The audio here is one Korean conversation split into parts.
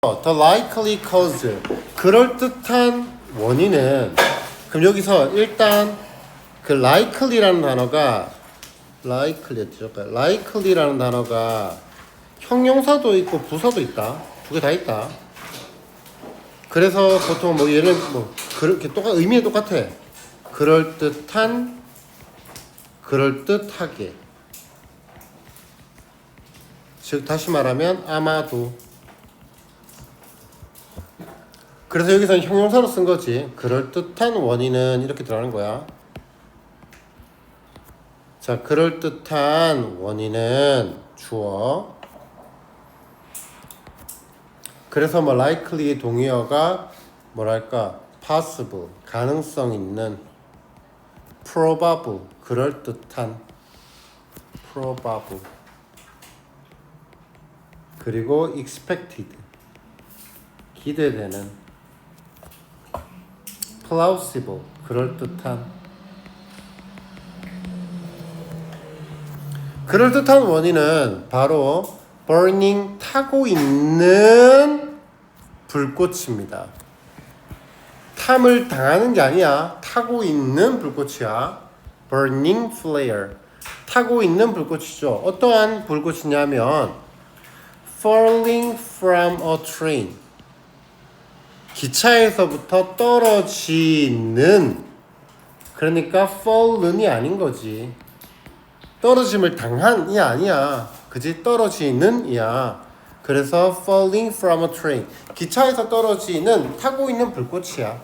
the likely cause 그럴듯한 원인은 그럼 여기서 일단 그 likely라는 단어가 likely라는 단어가 형용사도 있고 부사도 있다. 두 개 다 있다. 그래서 보통 뭐 얘는 뭐 그렇게 의미는 똑같아. 그럴듯하게. 즉 다시 말하면 아마도. 그래서 여기서는 형용사로 쓴 거지. 그럴듯한 원인은 이렇게 들어가는 거야. 자, 그럴듯한 원인은 주어. 그래서 뭐 likely 동의어가 뭐랄까 possible 가능성 있는, probable 그럴듯한, probable 그리고 expected 기대되는, plausible 그럴듯한 원인은 바로 burning 타고 있는 불꽃입니다. 탐을 당하는 게 아니야. 타고 있는 불꽃이야. burning flare 타고 있는 불꽃이죠. 어떠한 불꽃이냐면 falling from a train 기차에서부터 떨어지는, 그러니까 fall은이 아닌 거지. 떨어짐을 당한이 아니야. 그지? 떨어지는 이야. 그래서 falling from a train 기차에서 떨어지는 타고 있는 불꽃이야.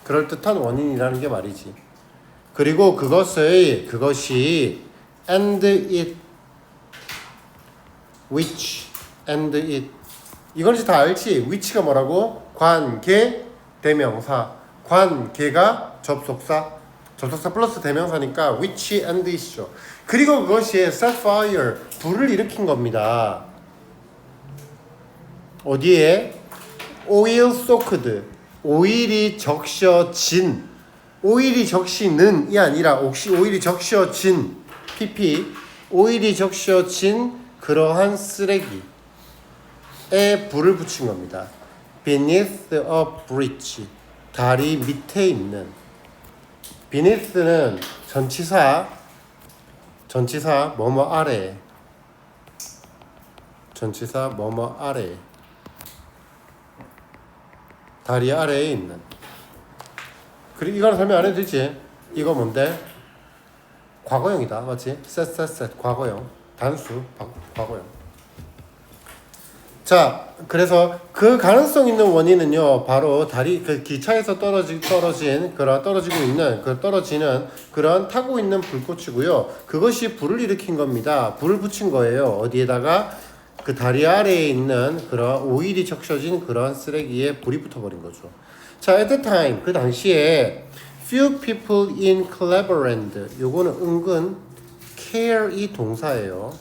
그럴듯한 원인이라는 게 말이지. 그리고 그것이 and it which and it 이건 이제 다 알지? which가 뭐라고? 관계 대명사. 관계가 접속사 플러스 대명사니까 which and it이죠. 그리고 그것이 set fire 불을 일으킨 겁니다. 어디에? oil soaked 오일이 적셔진, 오일이 적시는이 아니라 오일이 적셔진 pp 오일이 적셔진 그러한 쓰레기에 불을 붙인 겁니다. beneath a bridge 다리 밑에 있는. beneath는 전치사 뭐뭐 아래, 전치사 뭐뭐 아래, 다리 아래에 있는. 그리고 이거는 설명 안 해도 되지. 이거 뭔데? 과거형이다. 맞지? set 과거형 단수 과거형. 자, 그래서 그 가능성 있는 원인은요, 바로 그 기차에서 떨어지는 그런 타고 있는 불꽃이고요. 그것이 불을 일으킨 겁니다. 불을 붙인 거예요. 어디에다가? 그 다리 아래에 있는 그런 오일이 적셔진 그런 쓰레기에 불이 붙어버린 거죠. 자, at the time 그 당시에 few people in Cleveland 요거는 은근 care 이 동사예요.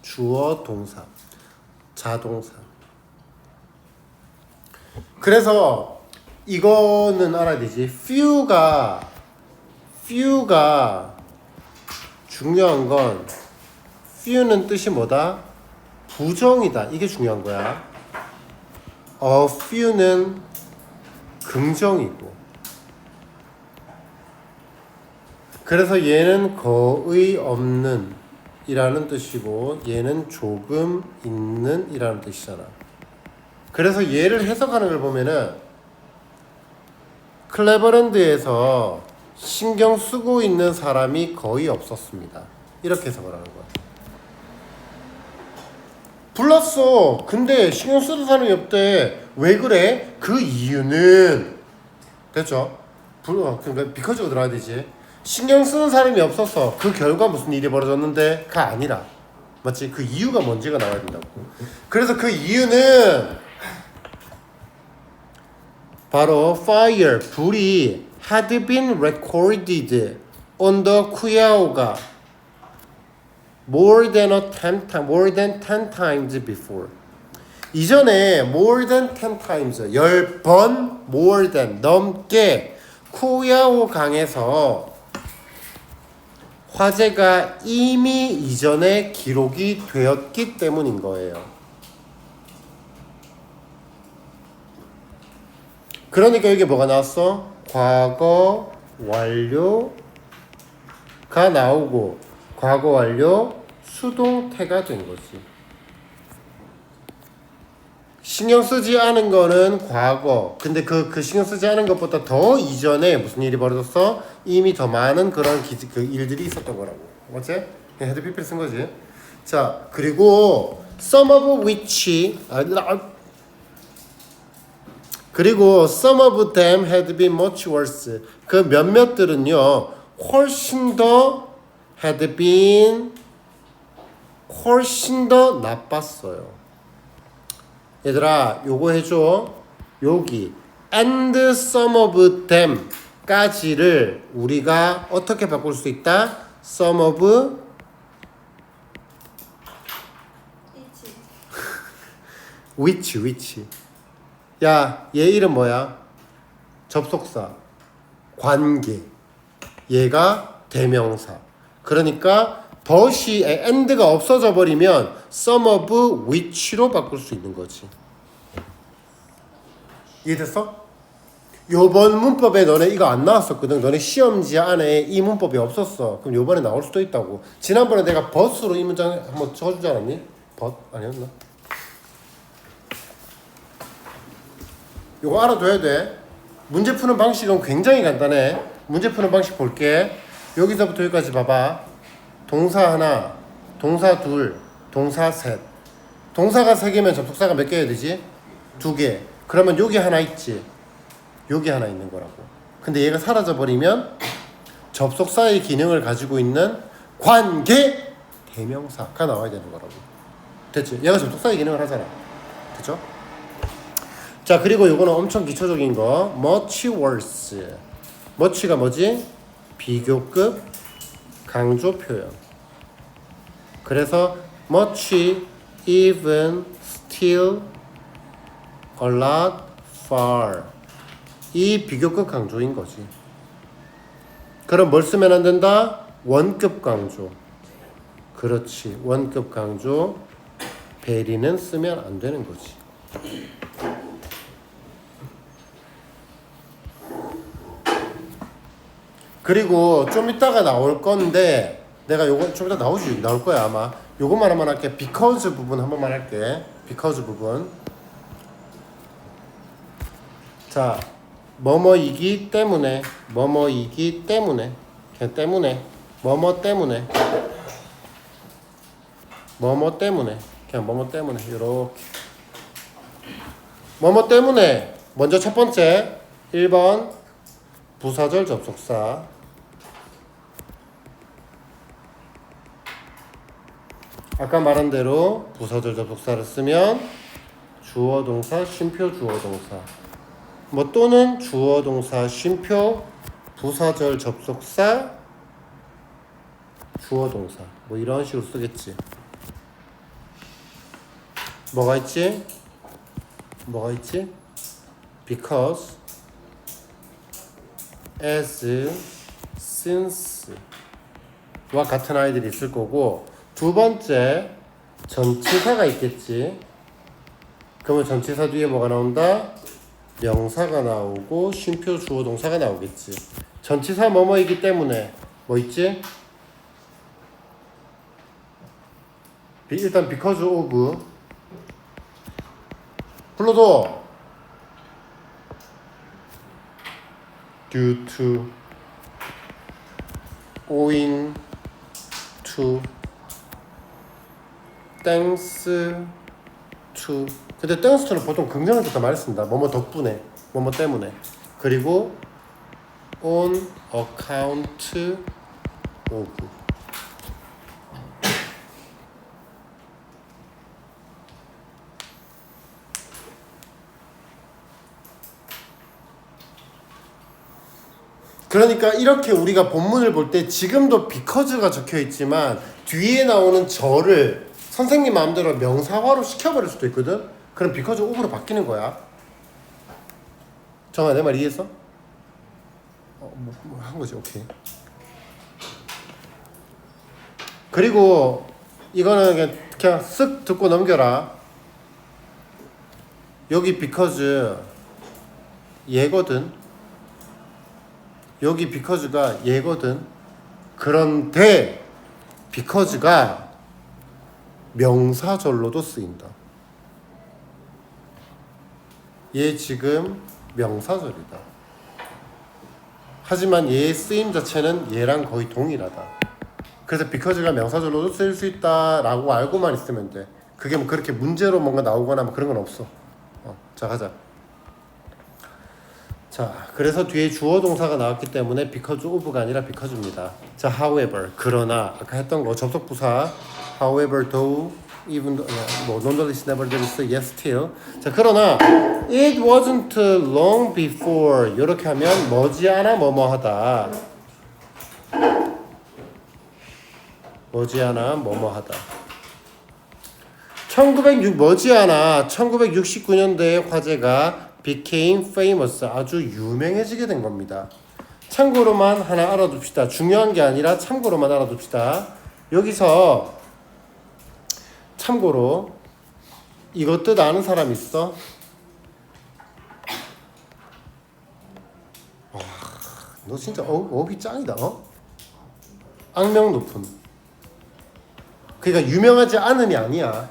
주어 동사. 자동사. 그래서 이거는 알아야 되지. few가 중요한 건 few는 뜻이 뭐다? 부정이다. 이게 중요한 거야. a few는 긍정이고. 그래서 얘는 거의 없는 이라는 뜻이고 얘는 조금 있는 이라는 뜻이잖아. 그래서 얘를 해석하는 걸 보면은 클레버랜드에서 신경 쓰고 있는 사람이 거의 없었습니다. 이렇게 해석을 하는 거야. 불났어. 근데 신경 쓰는 사람이 없대. 왜 그래? 그 이유는 됐죠? 그러니까 비커즈가 들어가야 되지. 신경 쓰는 사람이 없어서 그 결과 무슨 일이 벌어졌는데가 아니라, 맞지? 그 이유가 뭔지가 나와야 된다고. 그래서 그 이유는 바로 fire 불이 had been recorded on the Cuyahoga more than 10 times before. 이전에 more than 10 times 10번 more than 넘게 쿠야호 강에서 화재가 이미 이전에 기록이 되었기 때문인 거예요. 그러니까 여기 뭐가 나왔어? 과거 완료가 나오고 과거 완료 수동태가 된 거지. 신경 쓰지 않은 거는 과거. 근데 그 신경 쓰지 않은 것보다 더 이전에 무슨 일이 벌어졌어? 이미 더 많은 그런 그 일들이 있었던 거라고. 맞지? 그냥 헤드 피피를 쓴 거지. 자, 그리고 some of which 그리고 some of them had been much worse. 그 몇몇들은요 훨씬 더 had been 훨씬 더 나빴어요. 얘들아 요거 해줘. 여기 and some of them 까지를 우리가 어떻게 바꿀 수 있다? some of which 야, 얘 이름 뭐야? 접속사 관계 얘가 대명사. 그러니까 but이 and가 없어져 버리면 some of which로 바꿀 수 있는 거지. 이해됐어? 요번 문법에 너네 이거 안 나왔었거든. 너네 시험지 안에 이 문법이 없었어. 그럼 요번에 나올 수도 있다고. 지난번에 내가 but으로 이 문장 한번 적어주지 않았니? but 아니었나? 요거 알아둬야 돼. 문제 푸는 방식은 굉장히 간단해. 문제 푸는 방식 볼게. 여기서부터 여기까지 봐봐. 동사 하나, 동사 둘, 동사 셋. 동사가 3개면 접속사가 몇 개여야 되지? 2개. 그러면 여기 하나 있지. 여기 하나 있는 거라고. 근데 얘가 사라져버리면 접속사의 기능을 가지고 있는 관계 대명사가 나와야 되는 거라고. 됐지? 얘가 접속사의 기능을 하잖아. 됐죠? 자, 그리고 요거는 엄청 기초적인 거. much worse. much가 뭐지? 비교급 강조 표현. 그래서 much, even, still, a lot, far. 이 비교급 강조인 거지. 그럼 뭘 쓰면 안 된다? 원급 강조. 그렇지. 원급 강조. 베리는 쓰면 안 되는 거지. 그리고 좀 이따가 나올 건데 내가 요거 좀 이따 나올 거야 아마. 요것만 한번 할게. because 부분 한 번만 할게. because 부분. 자, 뭐뭐이기 때문에, 뭐뭐이기 때문에, 그냥 때문에, 뭐뭐 때문에, 뭐뭐 때문에, 그냥 뭐뭐 때문에 이렇게. 뭐뭐 때문에 먼저 첫 번째 1번 부사절 접속사. 아까 말한 대로 부사절 접속사를 쓰면 주어 동사, 쉼표 주어 동사. 뭐 또는 주어 동사, 쉼표, 부사절 접속사, 주어 동사. 뭐 이런 식으로 쓰겠지. 뭐가 있지? 뭐가 있지? because, as, since 와 같은 아이들이 있을 거고, 두 번째 전치사가 있겠지. 그러면 전치사 뒤에 뭐가 나온다? 명사가 나오고 쉼표 주어 동사가 나오겠지. 전치사 뭐뭐이기 때문에 뭐 있지? 일단 because of 불러도 due to, owing to, thanks to. 근데 thanks to는 보통 긍정을 더 많이 씁니다. 뭐뭐 덕분에, 뭐뭐 때문에. 그리고 on account of. 그러니까 이렇게 우리가 본문을 볼 때 지금도 because가 적혀 있지만 뒤에 나오는 절을 선생님 마음대로 명사화로 시켜버릴 수도 있거든. 그럼 because of로 바뀌는 거야. 정아, 내 말 이해했어? 한 거지. 오케이. 그리고 이거는 그냥 쓱 듣고 넘겨라. 여기 because 얘거든. 여기 because가 얘거든. 그런데 because가 명사절로도 쓰인다. 얘 지금 명사절이다. 하지만 얘의 쓰임 자체는 얘랑 거의 동일하다. 그래서 because가 명사절로도 쓰일 수 있다라고 알고만 있으면 돼. 그게 뭐 그렇게 문제로 뭔가 나오거나 뭐 그런 건 없어. 자, 가자. 자, 그래서 뒤에 주어 동사가 나왔기 때문에 because of가 아니라 because입니다. 자, however, 그러나 아까 했던 거 접속 부사 however, though, even though, 뭐 nonetheless, nevertheless, yet still. 자, 그러나 it wasn't long before 이렇게 하면 머지않아 뭐뭐하다. 머지않아 뭐뭐하다. 1969년대의 화제가 became famous, 아주 유명해지게 된 겁니다. 참고로만 하나 알아둡시다. 중요한 게 아니라 참고로만 알아둡시다. 여기서 참고로 이것 뜻 아는 사람 있어? 와, 너 진짜 어휘 짱이다. 악명 높은. 그러니까 유명하지 않음이 아니야.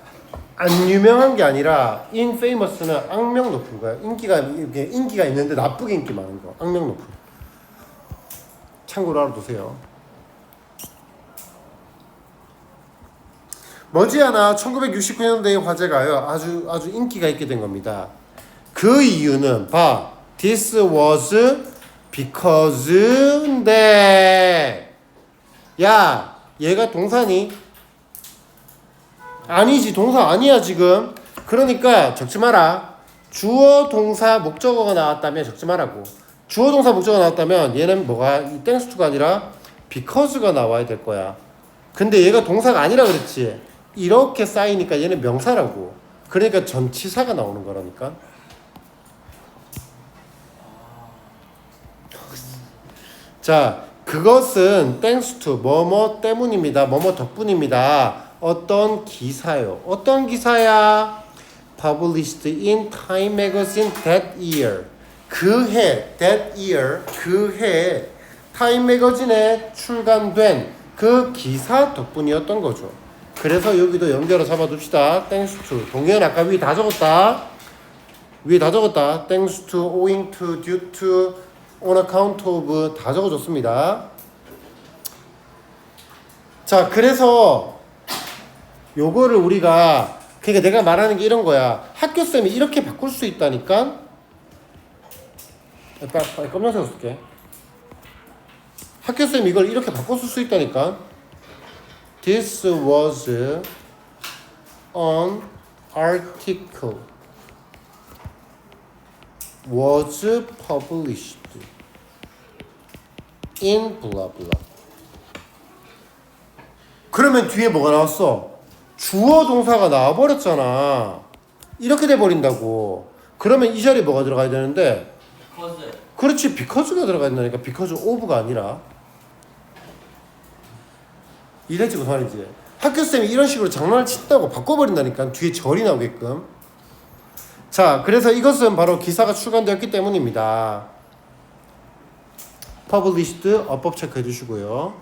안 유명한 게 아니라 infamous는 악명 높은 거야. 인기가 있는데 나쁘게 인기 많은 거. 악명 높은. 참고로 알아두세요. 머지않아 1969년대의 화제가요. 아주 인기가 있게 된 겁니다. 그 이유는 봐. This was because인데 야, 얘가 동사니? 아니지, 동사 아니야 지금. 그러니까 적지 마라. 주어 동사 목적어가 나왔다면 적지 마라고. 주어 동사 목적어가 나왔다면 얘는 뭐가 thanks to가 아니라 because가 나와야 될 거야. 근데 얘가 동사가 아니라 그랬지. 이렇게 쌓이니까 얘는 명사라고. 그러니까 전치사가 나오는 거라니까. 자, 그것은 thanks to 뭐뭐 때문입니다. 뭐뭐 덕분입니다. 어떤 기사요. 어떤 기사야? Published in Time Magazine that year. 그 해, that year, 그 해 타임 매거진에 출간된 그 기사 덕분이었던 거죠. 그래서 여기도 연결을 잡아둡시다. Thanks to. 동현 아까 위에 다 적었다. Thanks to, owing to, due to, on account of 다 적어줬습니다. 자, 그래서 요거를 우리가 그러니까 내가 말하는 게 이런 거야. 학교쌤이 이렇게 바꿀 수 있다니까. 빨리 검정색 쓸게. 학교쌤이 이걸 이렇게 바꿔 쓸 수 있다니까. This was an article was published in blah blah. 그러면 뒤에 뭐가 나왔어? 주어 동사가 나와버렸잖아. 이렇게 돼버린다고. 그러면 이 자리에 뭐가 들어가야 되는데? because. 그렇지, because가 들어가야 된다니까. because of가 아니라. 이랬지 무슨 말인지. 학교쌤이 이런 식으로 장난을 친다고 바꿔버린다니까. 뒤에 절이 나오게끔. 자, 그래서 이것은 바로 기사가 출간되었기 때문입니다. published 어법 체크해 주시고요.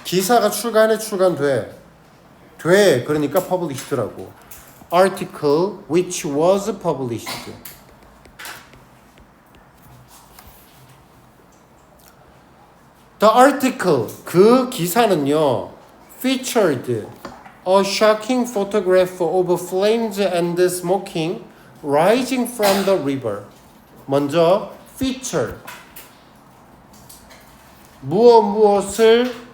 기사가 출간돼. 그러니까 published라고. article which was published. The article, 그 기사는요, featured a shocking photograph of flames and smoking rising from the river. 먼저 feature, 무엇을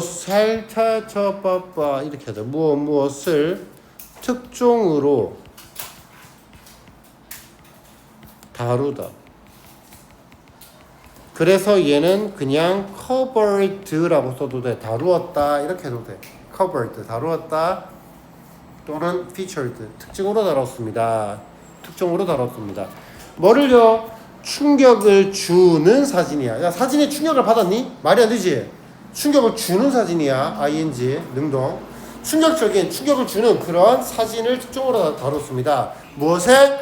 살펴봐 이렇게 하자. 무엇을 특종으로 다루다. 그래서 얘는 그냥 covered라고 써도 돼. 다루었다 이렇게 해도 돼. covered 다루었다 또는 featured 특징으로 다뤘습니다. 뭐를요? 충격을 주는 사진이야. 야, 사진에 충격을 받았니? 말이 안 되지. 충격을 주는 사진이야. ing 능동. 충격을 주는 그런 사진을 특종으로 다뤘습니다. 무엇에?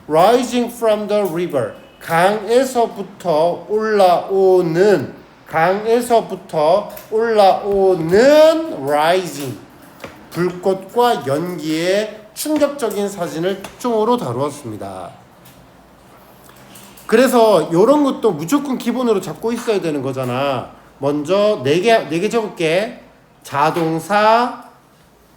rising from the river. 강에서부터 올라오는 rising. 불꽃과 연기의 충격적인 사진을 특종으로 다루었습니다. 그래서 이런 것도 무조건 기본으로 잡고 있어야 되는 거잖아. 먼저 네 개 적을게. 자동사,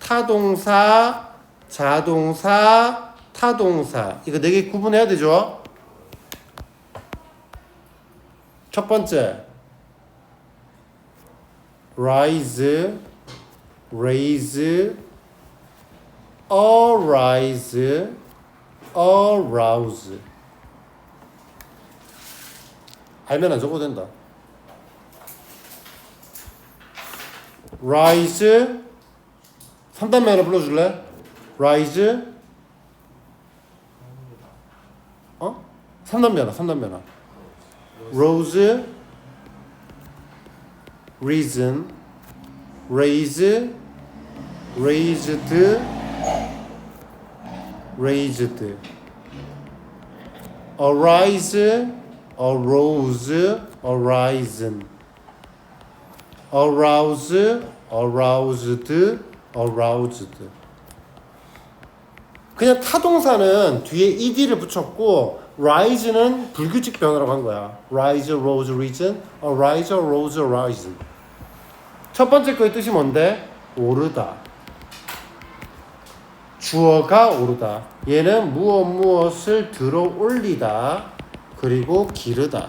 타동사, 자동사, 타동사. 이거 4개 구분해야 되죠? 첫 번째, rise, raise, arise, arouse. 알면 안 적어도 된다. rise, 3단계 하나 불러줄래? rise, 3단계 하나. rose, reason, raise, raised, raised, arise, arose, arisen, arouse, aroused, aroused. 그냥 타동사는 뒤에 ed를 붙였고 rise는 불규칙 변화라고 한 거야. rise, rose, risen, arise, arose, arisen. 첫 번째 거의 뜻이 뭔데? 오르다. 주어가 오르다. 얘는 무엇을 들어 올리다. 그리고 기르다.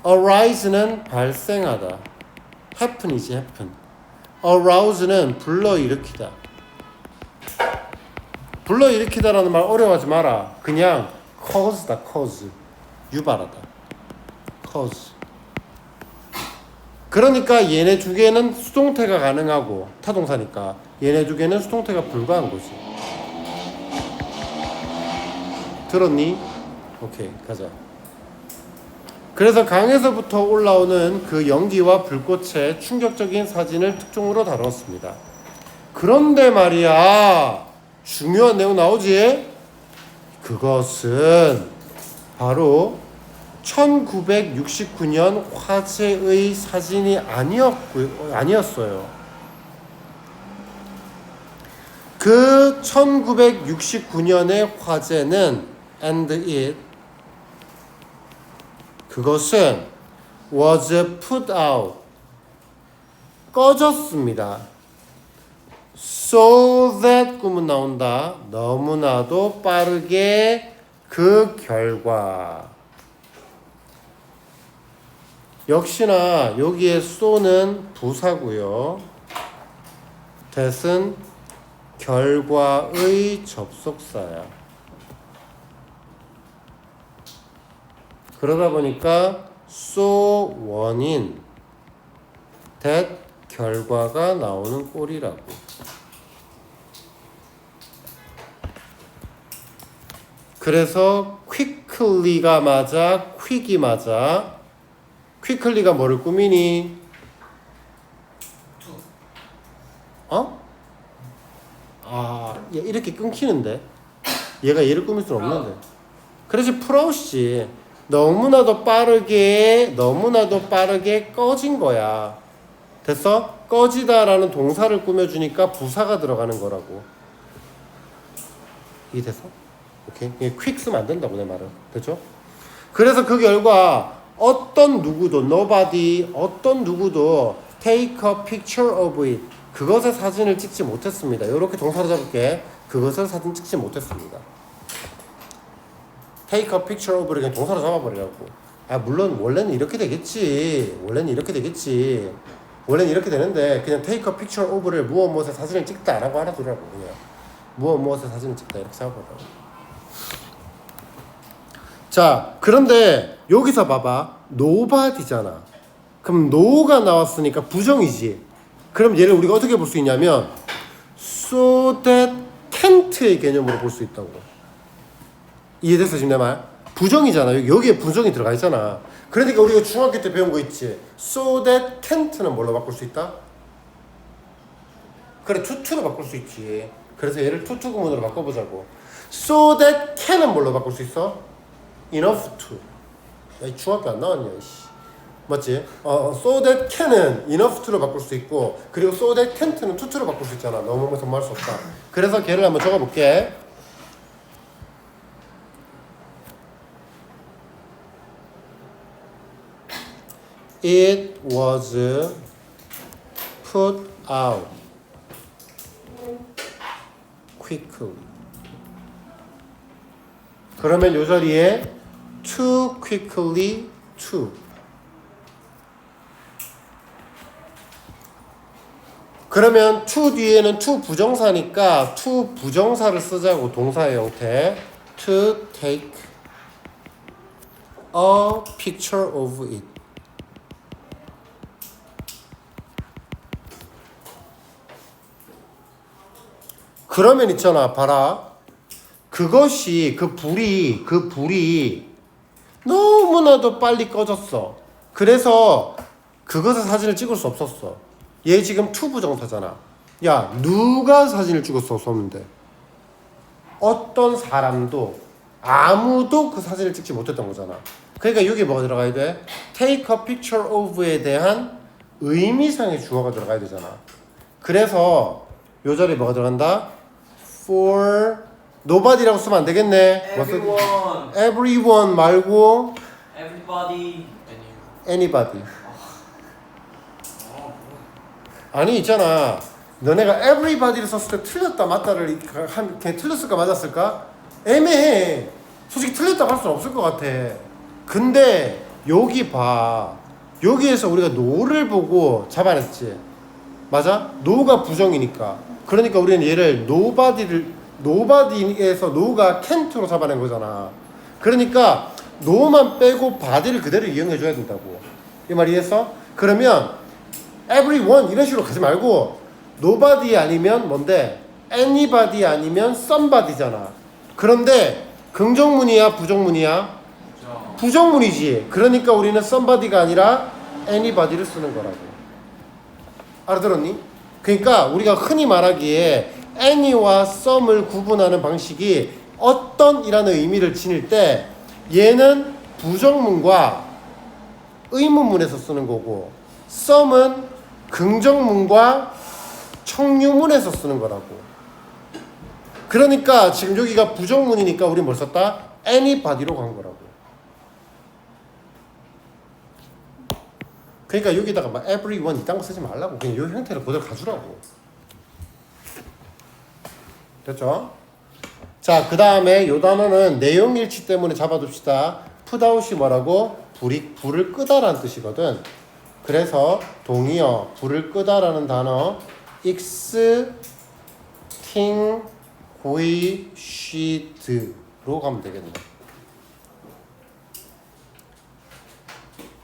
arise는 발생하다. happen이지 happen. arouse는 불러일으키다. 불러일으키다라는 말 어려워하지 마라. 그냥 cause다. cause. 유발하다. cause. 그러니까 얘네 두 개는 수동태가 가능하고 타동사니까 얘네 두 개는 수동태가 불가한 거지. 들었니? 오케이, 가자. 그래서 강에서부터 올라오는 그 연기와 불꽃의 충격적인 사진을 특종으로 다뤘습니다. 그런데 말이야, 중요한 내용 나오지? 그것은 바로 1969년 화재의 사진이 아니었어요. 그 1969년의 화재는 그것은 was put out, 꺼졌습니다. So that 구문 나온다. 너무나도 빠르게 그 결과. 역시나 여기에 so는 부사고요. that은 결과의 접속사야. 그러다 보니까 so 원인 that 결과가 나오는 꼴이라고. 그래서 quickly가 맞아, quick이 맞아. quickly가 뭐를 꾸미니? 얘 이렇게 끊기는데? 얘가 얘를 꾸밀 수는 없는데. 그래서 풀아웃이지. 너무나도 빠르게 꺼진 거야. 됐어? 꺼지다라는 동사를 꾸며주니까 부사가 들어가는 거라고. 이게 됐어? 오케이. quick 쓰면 안 된다고 내 말은. 됐죠? 그래서 그 결과 어떤 누구도 take a picture of it. 그것의 사진을 찍지 못했습니다. 이렇게 동사로 잡을게. 그것을 사진 찍지 못했습니다. take a picture of를 그냥 동사로 잡아버리라고. 물론 원래는 이렇게 되겠지. 원래는 이렇게 되는데 그냥 take a picture of를 무엇의 사진을 찍다라고 알아두라고. 그냥 무엇의 사진을 찍다 이렇게 잡아보라고. 자, 그런데 여기서 봐봐. nobody잖아. 그럼 no가 나왔으니까 부정이지. 그럼 얘를 우리가 어떻게 볼 수 있냐면 so that can't의 개념으로 볼 수 있다고. 이해됐어 지금 내 말? 부정이잖아. 여기에 부정이 들어가 있잖아. 그러니까 우리가 중학교 때 배운 거 있지. so that can't는 뭘로 바꿀 수 있다? 그래, to로 바꿀 수 있지. 그래서 얘를 to 구문으로 바꿔보자고. So that can은 뭘로 바꿀 수 있어? enough to. 야, 이 중학교 안 나왔냐, 이씨. 맞지? so that can은 enough to로 바꿀 수 있고, 그리고 so that can't는 to로 바꿀 수 있잖아. 너무 정말 수 없다. 그래서 걔를 한번 적어볼게. It was put out quickly. 그러면 요 자리에 too quickly to. 그러면 to 뒤에는 to 부정사니까 to 부정사를 쓰자고. 동사의 형태. To take a picture of it. 그러면 있잖아, 봐라. 그것이 그 불이 너무나도 빨리 꺼졌어. 그래서 그것의 사진을 찍을 수 없었어. 얘 지금 to 부정사잖아. 야, 누가 사진을 찍을 수 없었는데? 어떤 사람도 아무도 그 사진을 찍지 못했던 거잖아. 그러니까 여기 뭐가 들어가야 돼? take a picture of에 대한 의미상의 주어가 들어가야 되잖아. 그래서 요 자리에 뭐가 들어간다? for nobody라고 쓰면 안 되겠네. Everyone. everyone 말고 Everybody. anybody. 아니 있잖아. 너네가 everybody를 썼을 때 틀렸다 맞다를 그냥 틀렸을까 맞았을까? 애매해. 솔직히 틀렸다고 할 수는 없을 것 같아. 근데 여기 봐. 여기에서 우리가 no를 보고 잡아냈지. 맞아? no가 부정이니까. 그러니까 우리는 얘를 nobody에서 no가 can't로 잡아낸 거잖아. 그러니까 no만 빼고 body를 그대로 이용해 줘야 된다고. 이 말 이해했어? 그러면 everyone 이런 식으로 가지 말고 nobody 아니면 뭔데? anybody 아니면 somebody잖아. 그런데 긍정문이야 부정문이야? 부정문이지. 그러니까 우리는 somebody가 아니라 anybody를 쓰는 거라고. 알아들었니? 그러니까 우리가 흔히 말하기에 any와 some을 구분하는 방식이 어떤 이라는 의미를 지닐 때 얘는 부정문과 의문문에서 쓰는 거고 some은 긍정문과 청유문에서 쓰는 거라고. 그러니까 지금 여기가 부정문이니까 우리 뭘 썼다? anybody로 간 거라고. 그러니까 여기다가 막 everyone 이딴 거 쓰지 말라고. 그냥 이 형태를 그대로 가주라고. 됐죠? 자, 그 다음에 요 단어는 내용일치 때문에 잡아둡시다. put out이 뭐라고? 불을 끄다라는 뜻이거든. 그래서 동의어 불을 끄다라는 단어 extinguished로 가면 되겠네.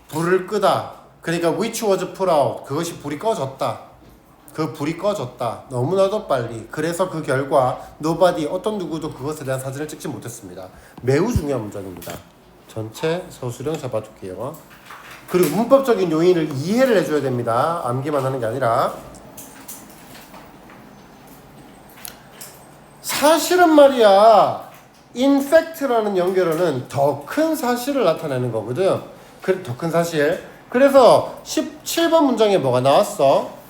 불을 끄다. 그러니까 which was put out. 그것이 불이 꺼졌다. 그 불이 꺼졌다. 너무나도 빨리. 그래서 그 결과 nobody 어떤 누구도 그것에 대한 사진을 찍지 못했습니다. 매우 중요한 문장입니다. 전체 서술형 잡아둘게요. 그리고 문법적인 요인을 이해를 해줘야 됩니다. 암기만 하는 게 아니라. 사실은 말이야 in fact라는 연결어는 더 큰 사실을 나타내는 거거든. 더 큰 사실. 그래서 17번 문장에 뭐가 나왔어?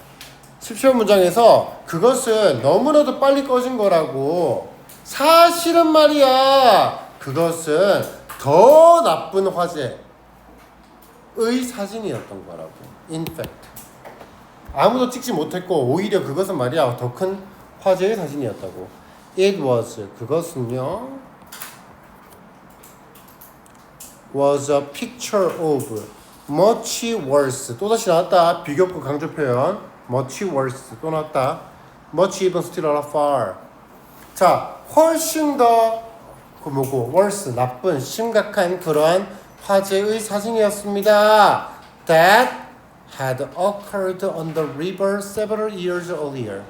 17번 문장에서 그것은 너무나도 빨리 꺼진 거라고. 사실은 말이야 그것은 더 나쁜 화재의 사진이었던 거라고. In fact 아무도 찍지 못했고 오히려 그것은 말이야 더 큰 화재의 사진이었다고. It was 그것은요 was a picture of much worse. 또다시 나왔다. 비교급 강조 표현 much worse. 또 나왔다. much even still a far. 자, 훨씬 더 그 뭐고 worse 나쁜 심각한 그러한 화재의 사진이었습니다. That had occurred on the river several years earlier.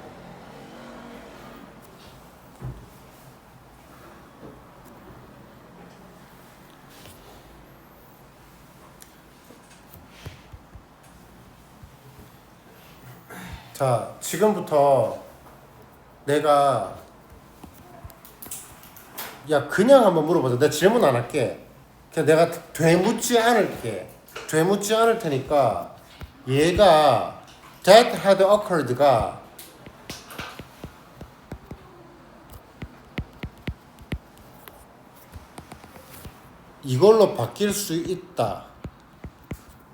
자, 지금부터 내가 야 그냥 한번 물어보자. 내가 질문 안 할게. 그냥 내가 되묻지 않을게. 되묻지 않을 테니까 얘가 that had occurred가 이걸로 바뀔 수 있다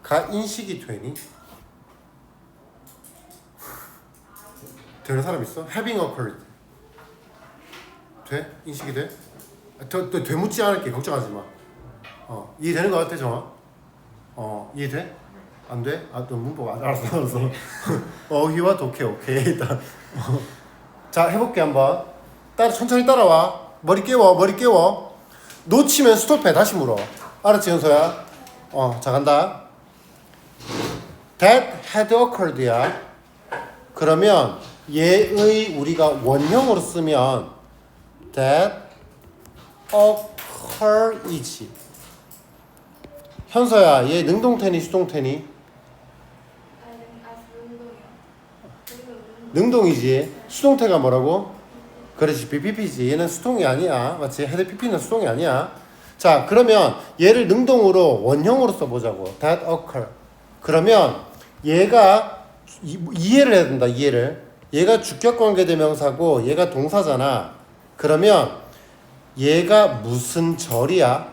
가 인식이 되니? 되는 사람 있어? having occurred 돼? 인식이 돼? 더 되묻지 않을게. 걱정하지 마. 이해되는 거 같아 정아? 이해돼? 안 돼? 너 문법 알았어. 어휘와 독해 오케이 일단. 자 해볼게 한번. 천천히 따라와. 머리 깨워. 놓치면 스톱해. 다시 물어. 알았지 현서야? 자 간다. That had occurred야. 그러면 얘의 우리가 원형으로 쓰면 that occur이지. 현서야 얘 능동태니 수동태니? 능동이지. 수동태가 뭐라고? 그렇지 BPP지. 얘는 수동이 아니야. 맞지? 헤드 PP는 수동이 아니야. 자 그러면 얘를 능동으로 원형으로 써보자고. that occur. 그러면 얘가 이해를 해야 된다. 이해를. 얘가 주격관계대명사고 얘가 동사잖아. 그러면 얘가 무슨 절이야?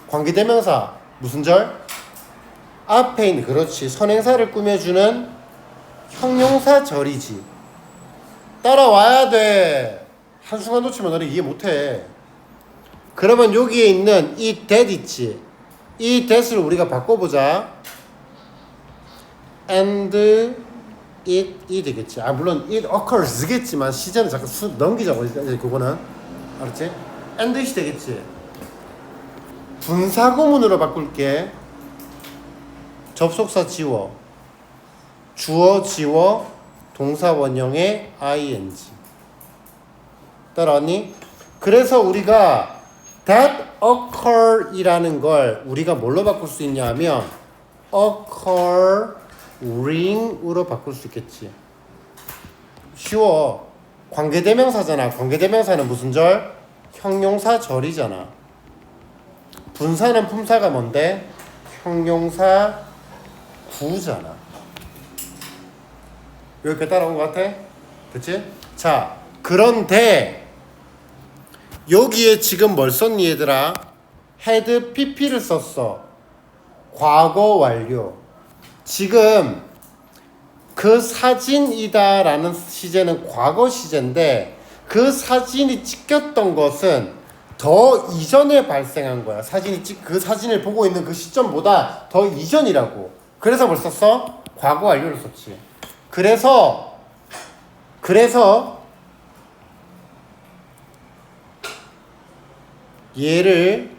관계대명사 무슨 절? 앞에 있는 그렇지 선행사를 꾸며주는 형용사 절이지. 따라와야 돼. 한순간 놓치면 너네 이해 못해. 그러면 여기에 있는 이 that 있지. 이 that을 우리가 바꿔보자. and it이 되겠지. 물론 it occurs겠지만 시제는 잠깐 넘기자고. 그거는 알았지? and it이 되겠지. 분사구문으로 바꿀게. 접속사 지워. 주어 지워. 동사 원형의 ing. 따라왔니? 그래서 우리가 that occur이라는 걸 우리가 뭘로 바꿀 수 있냐 하면 occurring으로 바꿀 수 있겠지. 쉬워. 관계대명사잖아. 관계대명사는 무슨 절? 형용사 절이잖아. 분사는 품사가 뭔데? 형용사 구잖아. 여기까지 따라온 것 같아? 그치? 자, 그런데 여기에 지금 뭘 썼니 얘들아? had pp를 썼어. 과거 완료. 지금 그 사진이다 라는 시제는 과거 시제인데 그 사진이 찍혔던 것은 더 이전에 발생한 거야. 그 사진을 보고 있는 그 시점보다 더 이전이라고. 그래서 뭘 썼어? 과거 완료를 썼지. 그래서 얘를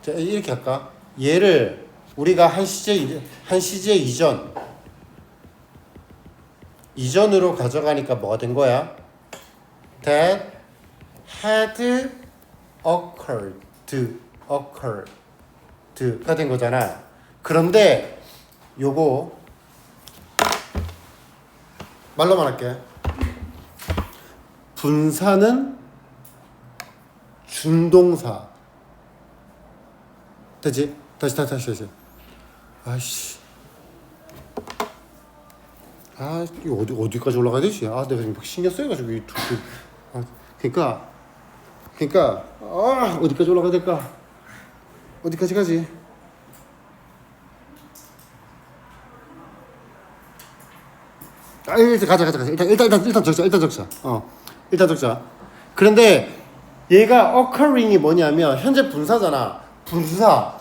이렇게 할까? 얘를 우리가 한 시제 이전으로 가져가니까 뭐가 된 거야? That had occurred가 된 거잖아. 그런데 요거 말로만 할게. 분사는 준동사. 되지? 다시. 아이씨. 이거 어디까지 올라가야 되지? 내가 지금 신경 써가지고 이 그러니까 어디까지 올라가야 될까? 어디까지 가지? 일단 가자. 일단 적자. 일단 적자. 그런데 얘가 occurring이 뭐냐면 현재 분사잖아. 분사,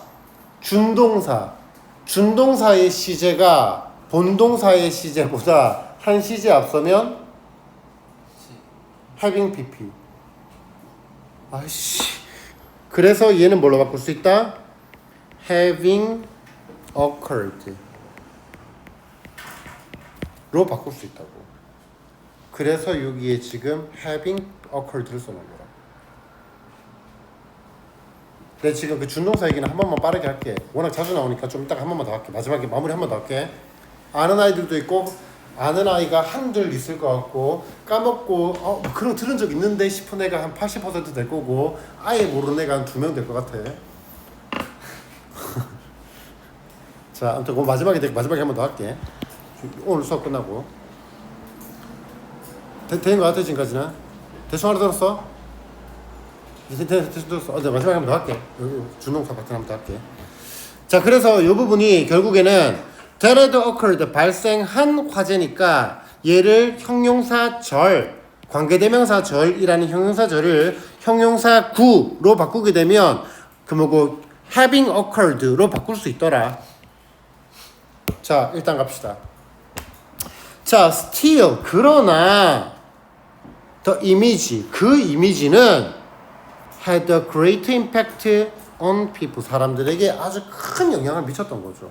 준동사의 시제가 본동사의 시제보다 한 시제 앞서면 having pp. 그래서 얘는 뭘로 바꿀 수 있다? having occurred 로 바꿀 수 있다고. 그래서 여기에 지금 having occurred를 써놓은 거야. 내가 지금 그 준동사 얘기는 한 번만 빠르게 할게. 워낙 자주 나오니까 좀 이따가 한 번만 더 할게. 마지막에 마무리 한 번 더 할게. 아는 아이들도 있고 아는 아이가 한둘 있을 것 같고 까먹고 뭐 그런 거 들은 적 있는데 싶은 애가 한 80% 될 거고 아예 모르는 애가 한 2명 될 것 같아. 자, 아무튼 그 마지막에 한 번 더 할게. 오늘 수업 끝나고 되는 거 같아 지금까지는? 대충 알아들었어? 대충 들었어. 네, 마지막에 한 번 더 할게. 준동사 파트 한 번 더 할게. 자, 그래서 이 부분이 결국에는 that occurred 발생한 화재니까 얘를 형용사절 관계대명사절이라는 형용사절을 형용사구로 바꾸게 되면 그 뭐고 having occurred로 바꿀 수 있더라. 자, 일단 갑시다. 자, still 그러나 the image 그 이미지는 had a great impact on people 사람들에게 아주 큰 영향을 미쳤던 거죠.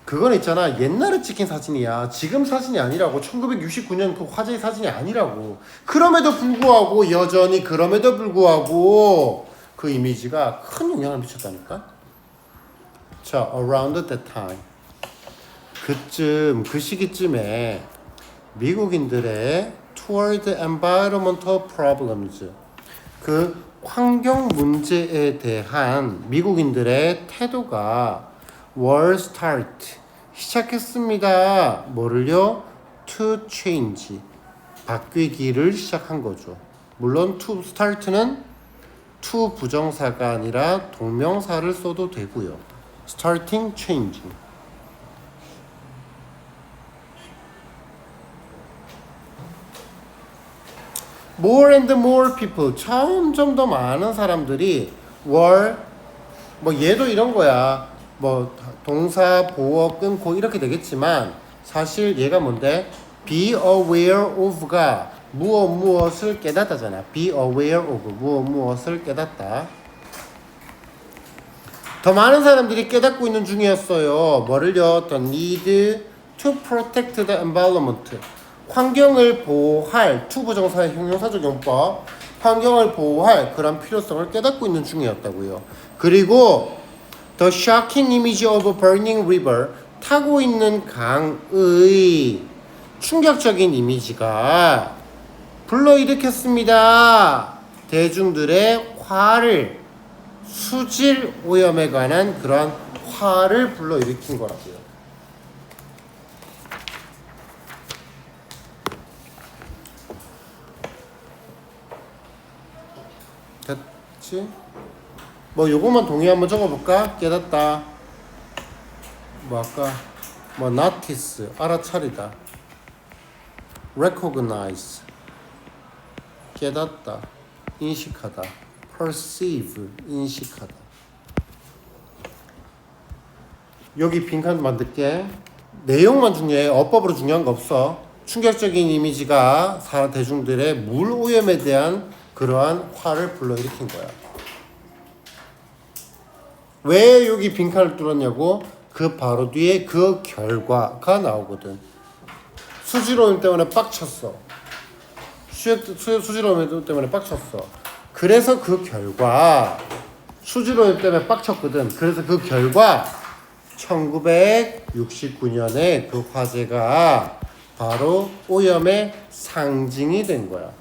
그건 있잖아, 옛날에 찍힌 사진이야. 지금 사진이 아니라고. 1969년 그 화재의 사진이 아니라고. 그럼에도 불구하고 여전히 그럼에도 불구하고 그 이미지가 큰 영향을 미쳤다니까. 자, around that time 그 시기쯤에 미국인들의 toward environmental problems 그 환경 문제에 대한 미국인들의 태도가 were start 시작했습니다. 뭐를요? to change 바뀌기를 시작한 거죠. 물론 to start는 to 부정사가 아니라 동명사를 써도 되고요. starting, changing. more and more people 점점 더 많은 사람들이 were 뭐 얘도 이런 거야. 뭐 동사 보어 끊고 이렇게 되겠지만 사실 얘가 뭔데? be aware of가 무엇을 깨닫다잖아. be aware of 무엇을 깨닫다. 더 많은 사람들이 깨닫고 있는 중이었어요. 뭐를요? The need to protect the environment 환경을 보호할 투부정사의 형용사적 용법 환경을 보호할 그런 필요성을 깨닫고 있는 중이었다고요. 그리고 the shocking image of a burning river 타고 있는 강의 충격적인 이미지가 불러일으켰습니다. 대중들의 화를 수질 오염에 관한 그런 화를 불러일으킨 거라고요. 됐지? 뭐 요것만 동의 한번 적어볼까? 깨닫다. 뭐 아까 뭐 notice 알아차리다. recognize 깨닫다. 인식하다. perceive 인식하다. 여기 빈칸 만들게. 내용만 중요해. 어법으로 중요한 거 없어. 충격적인 이미지가 대중들의 물 오염에 대한 그러한 화를 불러일으킨 거야. 왜 여기 빈칸을 뚫었냐고? 그 바로 뒤에 그 결과가 나오거든. 수질오염 때문에 빡쳤어. 수질오염 때문에 빡쳤어. 그래서 그 결과 수질오염 때문에 빡쳤거든. 그래서 그 결과 1969년에 그 화재가 바로 오염의 상징이 된 거야.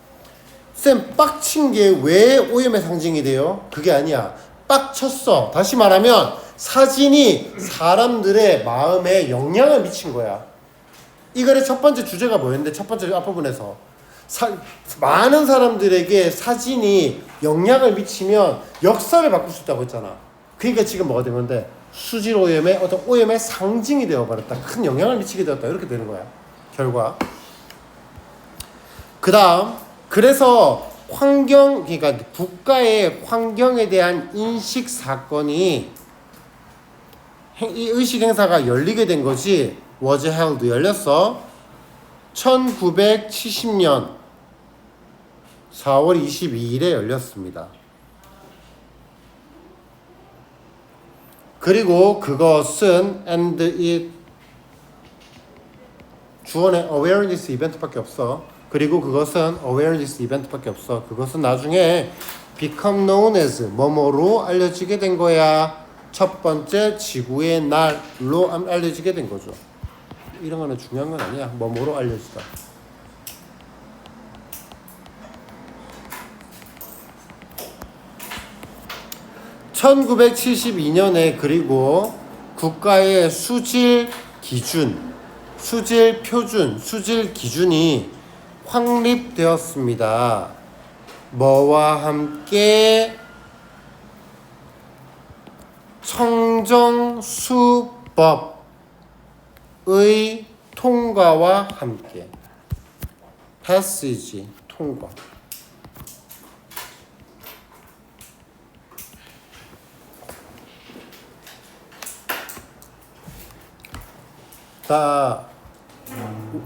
쌤, 빡친 게 왜 오염의 상징이 돼요? 그게 아니야. 빡쳤어. 다시 말하면 사진이 사람들의 마음에 영향을 미친 거야. 이거의 첫 번째 주제가 뭐였는데 첫 번째 앞부분에서 많은 사람들에게 사진이 영향을 미치면 역사를 바꿀 수 있다고 했잖아. 그러니까 지금 뭐가 된 건데 수질 오염의 어떤 오염의 상징이 되어버렸다. 큰 영향을 미치게 되었다. 이렇게 되는 거야. 결과. 그 다음 그래서 그러니까 국가의 환경에 대한 인식 사건이 이 의식 행사가 열리게 된 것이 was held 열렸어. 1970년 4월 22일에 열렸습니다. 그리고 그것은 and it 주어의 awareness 이벤트밖에 없어. 그리고 그것은 awareness 이벤트밖에 없어. 그것은 나중에 become known as 뭐뭐로 알려지게 된 거야. 첫 번째 지구의 날로 알려지게 된 거죠. 이런 거는 중요한 건 아니야. 뭐로 알려주다. (1972년에) 그리고 국가의 수질 기준, 수질 표준, 수질 기준이 확립되었습니다. 뭐와 함께? 청정수법의 통과와 함께. passage, 통과.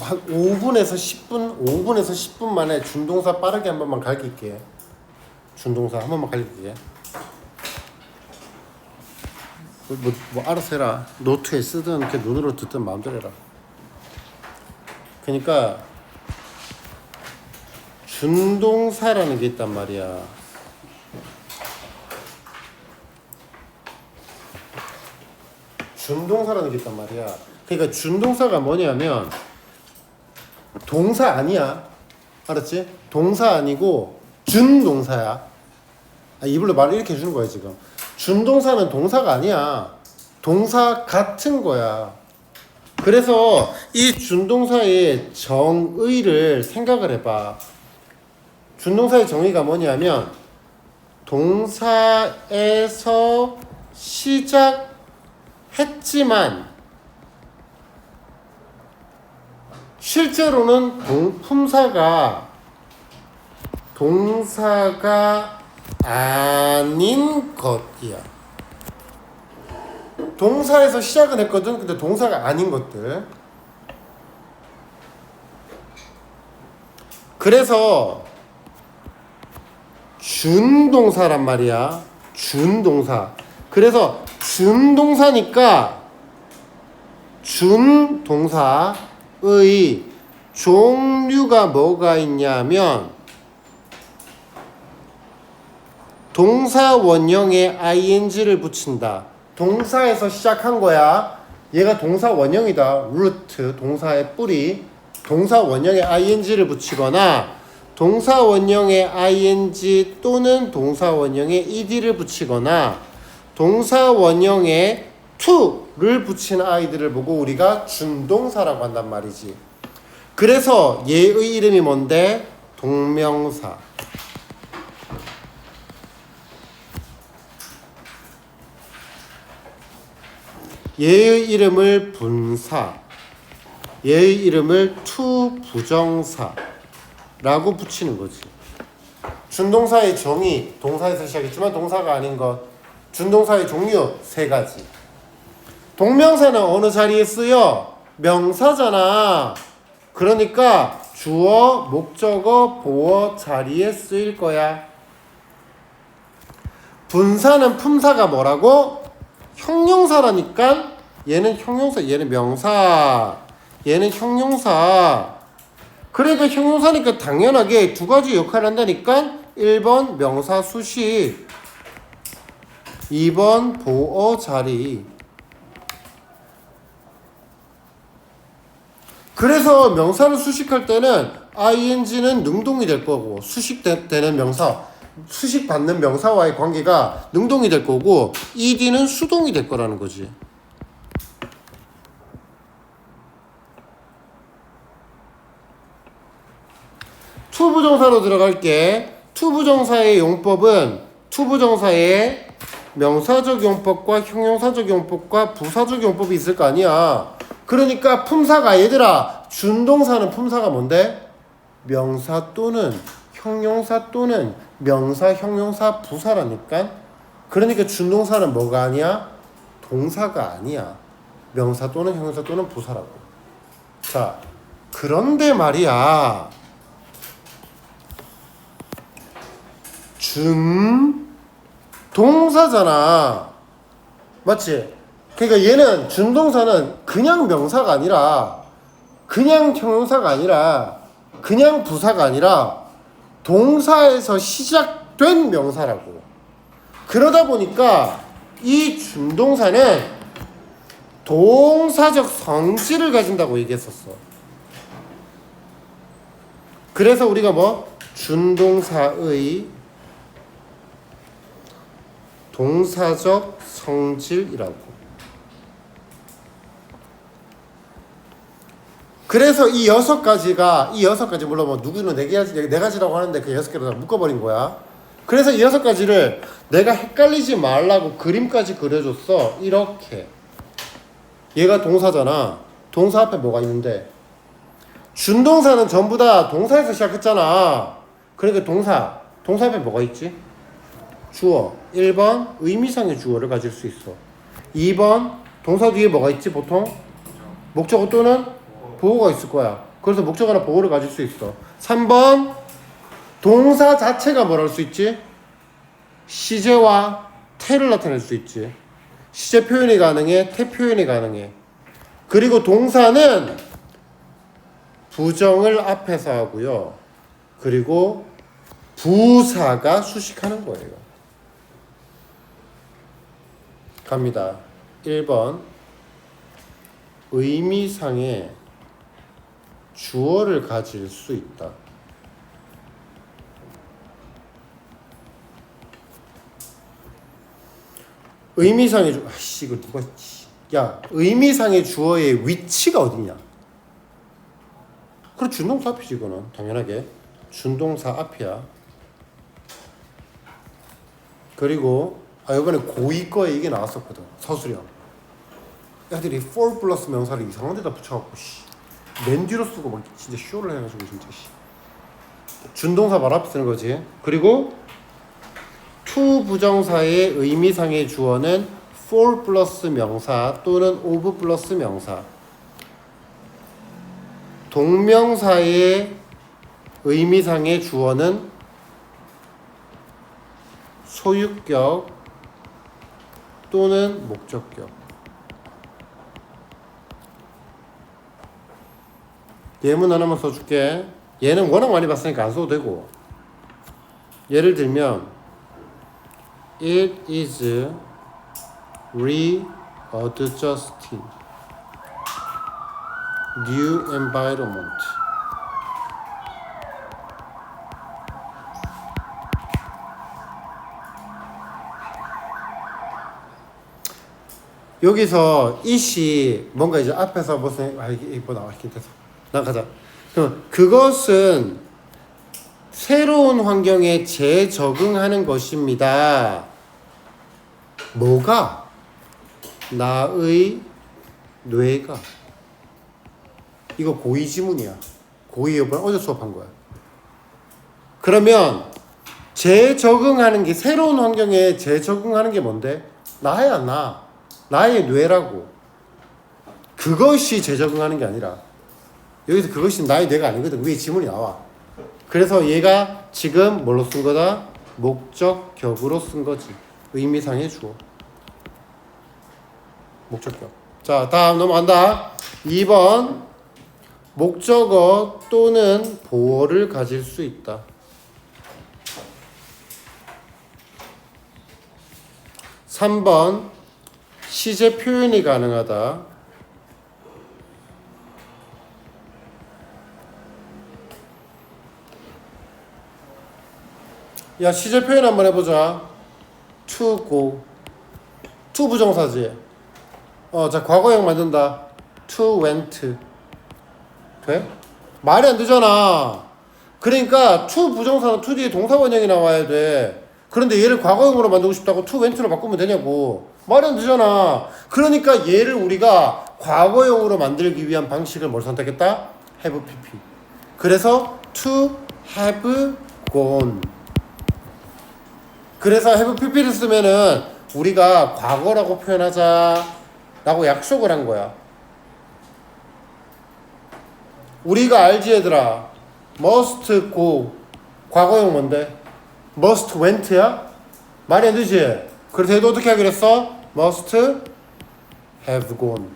한 5분에서 10분 만에 준동사 빠르게 한 번만 가르칠게. 준동사 한 번만 가르칠게. 뭐 알아서 해라. 노트에 쓰든 이렇게 눈으로 듣든 마음대로 해라. 그러니까 준동사라는 게 있단 말이야. 준동사라는 게 있단 말이야. 그러니까 준동사가 뭐냐면 동사 아니야. 알았지? 동사 아니고 준동사야. 이불로 말을 이렇게 해주는 거야 지금. 준동사는 동사가 아니야. 동사 같은 거야. 그래서 이 준동사의 정의를 생각을 해봐. 준동사의 정의가 뭐냐면 동사에서 시작했지만 실제로는 동사가 아닌 것이야. 동사에서 시작은 했거든. 근데 동사가 아닌 것들. 그래서 준동사란 말이야. 준동사. 그래서 준동사니까 준동사의 종류가 뭐가 있냐면 동사 원형에 ing를 붙인다. 동사에서 시작한 거야. 얘가 동사 원형이다. root, 동사의 뿌리. 동사 원형에 ing를 붙이거나 동사 원형에 ing 또는 동사 원형에 ed를 붙이거나 동사 원형에 to를 붙인 아이들을 보고 우리가 준동사라고 한단 말이지. 그래서 얘의 이름이 뭔데? 동명사. 얘의 이름을 분사, 얘의 이름을 투부정사라고 붙이는 거지. 준동사의 정의, 동사에서 시작했지만 동사가 아닌 것. 준동사의 종류 3가지. 동명사는 어느 자리에 쓰여? 명사잖아. 그러니까 주어, 목적어, 보어 자리에 쓰일 거야. 분사는 품사가 뭐라고? 형용사라니까. 얘는 형용사, 얘는 명사, 얘는 형용사. 그러니까 형용사니까 당연하게 2가지 역할을 한다니까. 1번 명사 수식, 2번 보어 자리. 그래서 명사를 수식할 때는 ing는 능동이 될 거고, 수식되는 명사, 수식받는 명사와의 관계가 능동이 될 거고, ed는 수동이 될 거라는 거지. 투부정사로 들어갈게. 투부정사의 용법은 투부정사의 명사적 용법과 형용사적 용법과 부사적 용법이 있을 거 아니야. 그러니까 품사가, 얘들아, 준동사는 품사가 뭔데? 명사 또는 형용사 또는 명사, 형용사, 부사라니까. 그러니까 준동사는 뭐가 아니야? 동사가 아니야. 명사 또는 형용사 또는 부사라고. 자, 그런데 말이야, 준동사잖아. 맞지? 그러니까 얘는 준동사는 그냥 명사가 아니라, 그냥 형용사가 아니라, 그냥 부사가 아니라 동사에서 시작된 명사라고. 그러다 보니까 이 준동사는 동사적 성질을 가진다고 얘기했었어. 그래서 우리가 뭐 준동사의 동사적 성질이라고. 그래서 이 여섯 가지 물론 뭐 누구는 네 가지라고 하는데 그 여섯 개로 다 묶어버린 거야. 그래서 이 여섯 가지를 내가 헷갈리지 말라고 그림까지 그려줬어. 이렇게. 얘가 동사잖아. 동사 앞에 뭐가 있는데? 준동사는 전부 다 동사에서 시작했잖아. 그러니까 동사 앞에 뭐가 있지? 주어. 1번 의미상의 주어를 가질 수 있어. 2번 동사 뒤에 뭐가 있지 보통? 목적어 또는 보호가 있을 거야. 그래서 목적어나 보호를 가질 수 있어. 3번 동사 자체가 뭘 할 수 있지? 시제와 태를 나타낼 수 있지. 시제 표현이 가능해, 태 표현이 가능해. 그리고 동사는 부정을 앞에서 하고요. 그리고 부사가 수식하는 거예요. 갑니다. 1번 의미상의 주어를 가질 수 있다. 의미상의 주어, 이거 누가, 의미상의 주어의 위치가 어디냐? 그럼 준동사 앞이지, 이거는. 당연하게. 준동사 앞이야. 그리고, 이번에 고2 거에 이게 나왔었거든. 서술형. 애들이 for 플러스 명사를 이상한 데다 붙여갖고, 맨 뒤로 쓰고 막 진짜 쇼를 해가지고, 진짜, 준동사 말 앞에 쓰는 거지. 그리고, to 부정사의 의미상의 주어는 for 플러스 명사 또는 of 플러스 명사. 동명사의 의미상의 주어는 소유격 또는 목적격. 예문 하나만 써줄게. 얘는 워낙 많이 봤으니까 안 써도 되고. 예를 들면 It is readjusting new environment. 여기서 it이 뭔가 이제 앞에서 무슨 이게 뭐 나와 있긴 돼서 난 가자. 그럼 그것은 새로운 환경에 재적응하는 것입니다. 뭐가? 나의 뇌가. 이거 고2 지문이야. 고2 이번 어제 수업한 거야. 그러면 재적응하는 게 새로운 환경에 재적응하는 게 뭔데? 나야 나. 나의 뇌라고. 그것이 재적응하는 게 아니라 여기서 그것이 나의 뇌가 아니거든. 위에 지문이 나와. 그래서 얘가 지금 뭘로 쓴 거다? 목적격으로 쓴 거지. 의미상의 주어. 목적격. 자, 다음 넘어간다. 2번 목적어 또는 보어를 가질 수 있다. 3번 시제 표현이 가능하다. 야, 시제 표현 한번 해보자. to go. to 부정사지. 자, 과거형 만든다. to went. 돼? 말이 안 되잖아. 그러니까 to 부정사는 to 뒤에 동사 원형이 나와야 돼. 그런데 얘를 과거형으로 만들고 싶다고 to went로 바꾸면 되냐고. 말이 안 되잖아. 그러니까 얘를 우리가 과거형으로 만들기 위한 방식을 뭘 선택했다? have pp. 그래서 to have gone. 그래서 have pp를 쓰면은 우리가 과거라고 표현하자 라고 약속을 한 거야. 우리가 알지 얘들아. must go. 과거형 뭔데? must went야? 말이 안 되지? 그래서 얘도 어떻게 하기로 했어? must have gone.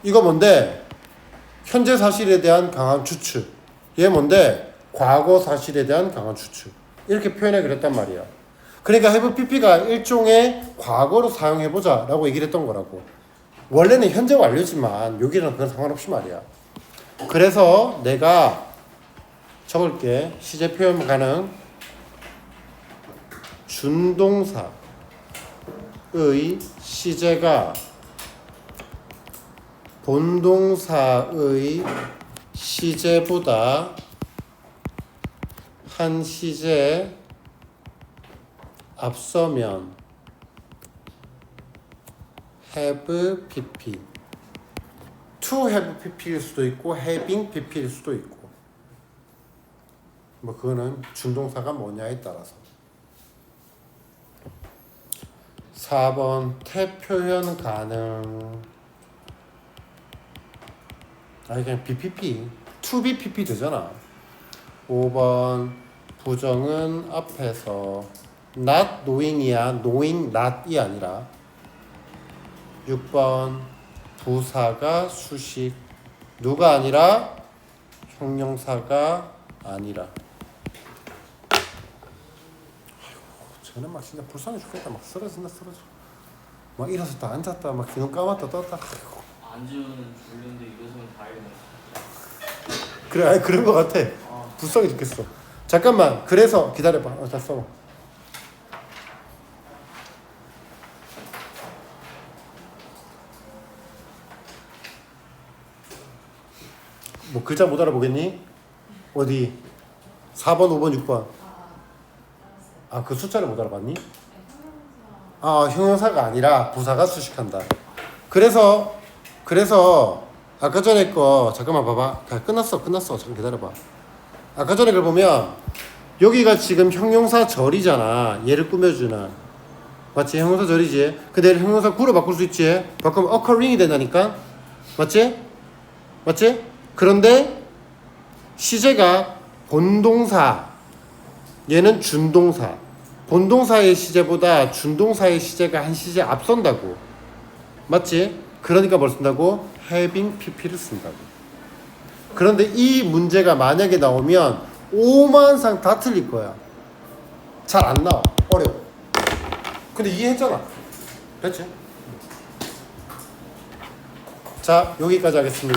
이거 뭔데? 현재 사실에 대한 강한 추측. 얘 뭔데? 과거 사실에 대한 강한 추측. 이렇게 표현하기로 했단 말이야. 그러니까 have pp가 일종의 과거로 사용해보자 라고 얘기를 했던 거라고. 원래는 현재 완료지만 여기는 그건 상관없이 말이야. 그래서 내가 적을게. 시제 표현 가능. 준동사의 시제가 본동사의 시제보다 한 시제 앞서면 have pp, to have pp일 수도 있고 having pp일 수도 있고 뭐 그거는 준동사가 뭐냐에 따라서. 4번 태표현 가능. 아니 그냥 bpp, to be pp 되잖아. 5번 부정은 앞에서 not knowing이야. knowing not이 아니라. 6번 부사가 수식. 누가 아니라? 형용사가 아니라. 쟤는 막 진짜 불쌍해 죽겠다. 막 쓰러진다. 막 일어섰다 앉았다 막 기눈 감았다 떴다. 아이고. 안주는 졸린데 이것은 다행이다. 그래, 아니 그런 거 같아. 불쌍해 죽겠어. 잠깐만. 그래서 기다려봐. 다 써. 뭐 글자 못 알아보겠니? 어디? 4번, 5번, 6번. 아, 그 숫자를 못 알아봤니? 아, 형용사가 아니라 부사가 수식한다. 그래서 아까 전에 거 잠깐만 봐봐. 다 끝났어. 잠깐 기다려봐. 아까 전에 걸 보면 여기가 지금 형용사 절이잖아. 얘를 꾸며주는. 맞지? 형용사 절이지. 근데 얘를 형용사 구로 바꿀 수 있지. 바꾸면 occurring이 된다니까. 맞지? 그런데 시제가 본동사, 얘는 준동사. 본동사의 시제보다 준동사의 시제가 한 시제 앞선다고. 맞지? 그러니까 뭘 쓴다고? having pp를 쓴다고. 그런데 이 문제가 만약에 나오면 오만상 다 틀릴 거야. 잘 안 나와. 어려워. 근데 이해했잖아. 그렇지? 자, 여기까지 하겠습니다.